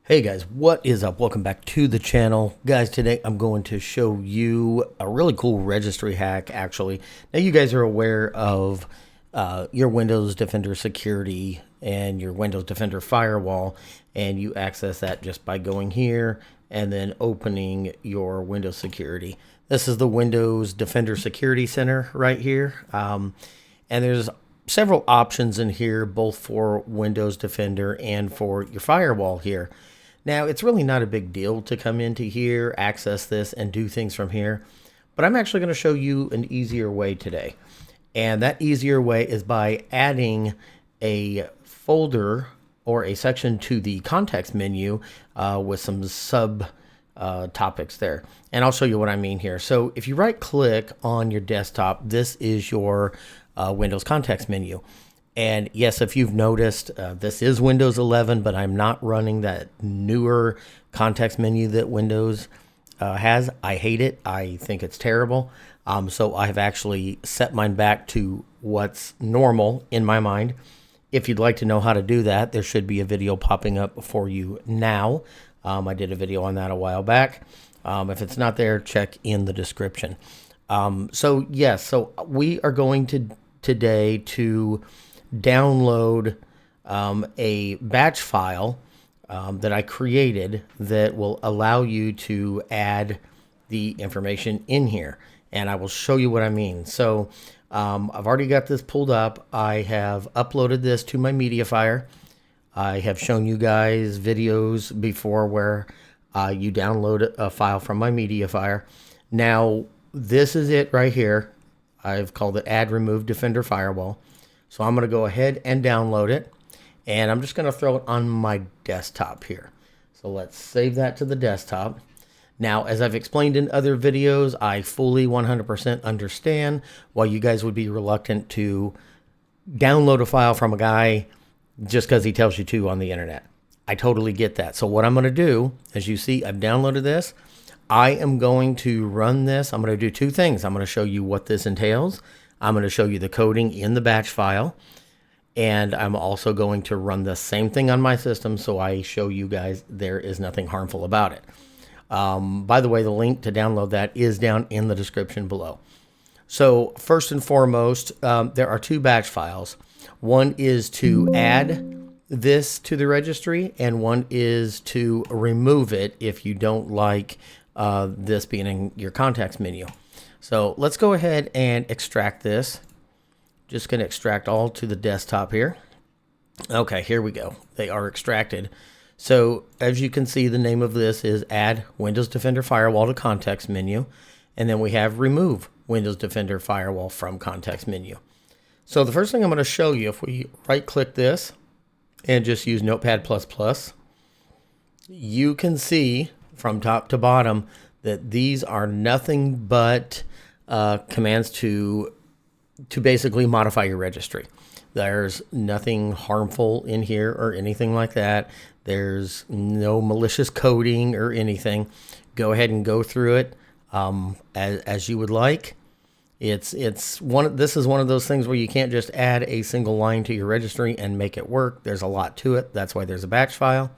Hey guys, what is up? Welcome back to the channel. Guys, today I'm going to show you a really cool registry hack, actually. Now, you guys are aware of your Windows Defender security and your Windows Defender firewall, and you access that just by going here and then opening your Windows security. This is the Windows Defender Security Center right here. And there's several options in here, both for Windows Defender and for your firewall here. Now, it's really not a big deal to come into here, access this, and do things from here, but I'm actually going to show you an easier way today. And that easier way is by adding a folder or a section to the context menu with some sub topics there. And I'll show you what I mean here. So if you right click on your desktop, this is your Windows context menu. And yes, if you've noticed, this is Windows 11, but I'm not running that newer context menu that Windows has. I hate it. I think it's terrible. So I've actually set mine back to what's normal in my mind. If you'd like to know how to do that, there should be a video popping up for you now. I did a video on that a while back. If it's not there, check in the description. So we are going to today to download a batch file that I created that will allow you to add the information in here, and I will show you what I mean. So I've already got this pulled up. I have uploaded this to my MediaFire. I have shown you guys videos before where you download a file from my MediaFire. Now this is it right here. I've called it Add Remove Defender Firewall. So I'm going to go ahead and download it, and I'm just going to throw it on my desktop here. So let's save that to the desktop. Now, as I've explained in other videos, I fully 100% understand why you guys would be reluctant to download a file from a guy just because he tells you to on the internet. I totally get that. So what I'm going to do, as you see, I've downloaded this. I am going to run this. I'm going to do two things. I'm going to show you what this entails. I'm going to show you the coding in the batch file, and I'm also going to run the same thing on my system so I show you guys there is nothing harmful about it. By the way, the link to download that is down in the description below. So first and foremost, there are two batch files. One is to add this to the registry, and one is to remove it if you don't like this being in your context menu. So let's go ahead and extract this. Just going to extract all to the desktop here. Okay, here we go. They are extracted. So as you can see, the name of this is Add Windows Defender Firewall to Context Menu. And then we have Remove Windows Defender Firewall from Context Menu. So the first thing I'm going to show you, if we right click this and just use Notepad++, you can see from top to bottom that these are nothing but commands to basically modify your registry. There's nothing harmful in here or anything like that. There's no malicious coding or anything. Go ahead and go through it as you would like. This is one of those things where you can't just add a single line to your registry and make it work. There's a lot to it. That's why there's a batch file.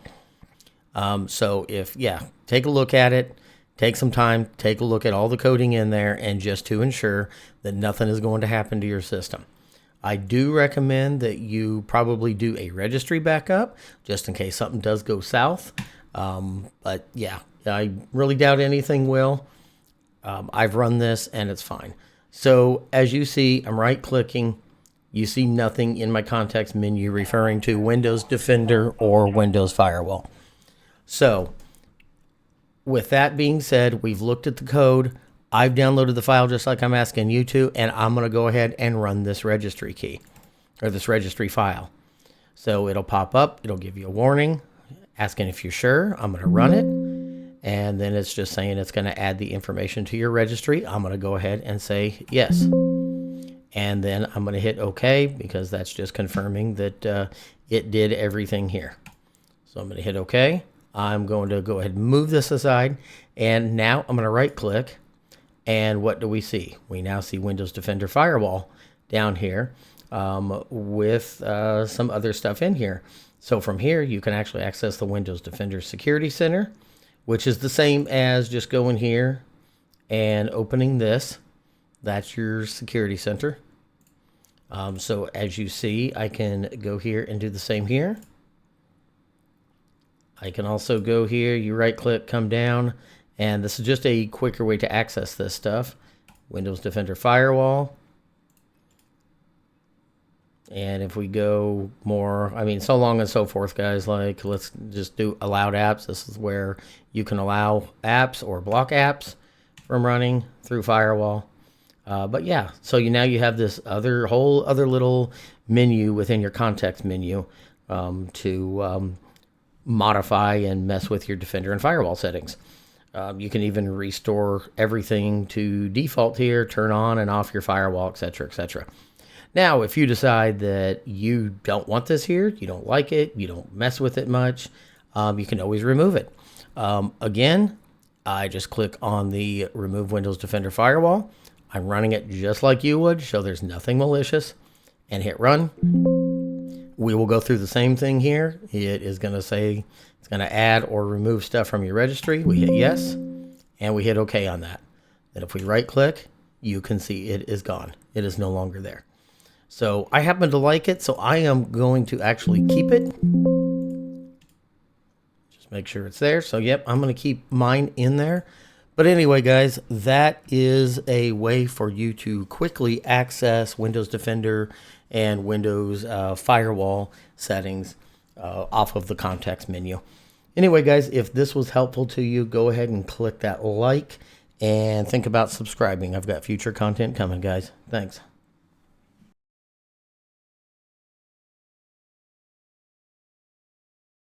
Take a look at it. Take some time, take a look at all the coding in there, and just to ensure that nothing is going to happen to your system. I do recommend that you probably do a registry backup, just in case something does go south. But yeah, I really doubt anything will. I've run this, and it's fine. So as you see, I'm right-clicking. You see nothing in my context menu referring to Windows Defender or Windows Firewall. So with that being said, we've looked at the code. I've downloaded the file just like I'm asking you to, and I'm going to go ahead and run this registry key or this registry file. So it'll pop up. It'll give you a warning asking if you're sure. I'm going to run it, and then it's just saying it's going to add the information to your registry. I'm going to go ahead and say yes, and then I'm going to hit OK because that's just confirming that it did everything here. So I'm going to hit OK. I'm going to go ahead and move this aside, and now I'm going to right click, and what do we see? We now see Windows Defender Firewall down here with some other stuff in here. So from here, you can actually access the Windows Defender Security Center, which is the same as just going here and opening this. That's your security center. So as you see, I can go here and do the same here. I can also go here, you right click, come down, and this is just a quicker way to access this stuff. Windows Defender Firewall. And if we go more, I mean, so long and so forth, guys, like let's just do allowed apps. This is where you can allow apps or block apps from running through Firewall. But yeah, so now you have this whole other little menu within your context menu to modify and mess with your Defender and Firewall settings. You can even restore everything to default here, turn on and off your firewall, etc., etc. Now, if you decide that you don't want this here, you don't like it, you don't mess with it much, you can always remove it. Again, I just click on the Remove Windows Defender Firewall. I'm running it just like you would, so there's nothing malicious, and hit run. We will go through the same thing here. It is going to say it's going to add or remove stuff from your registry. We hit yes, and we hit OK on that. Then if we right click, you can see it is gone. It is no longer there. So I happen to like it, so I am going to actually keep it. Just make sure it's there. So yep, I'm going to keep mine in there. But anyway, guys, that is a way for you to quickly access Windows Defender and Windows Firewall settings off of the context menu. Anyway, guys, if this was helpful to you, go ahead and click that like and think about subscribing. I've got future content coming, guys. Thanks.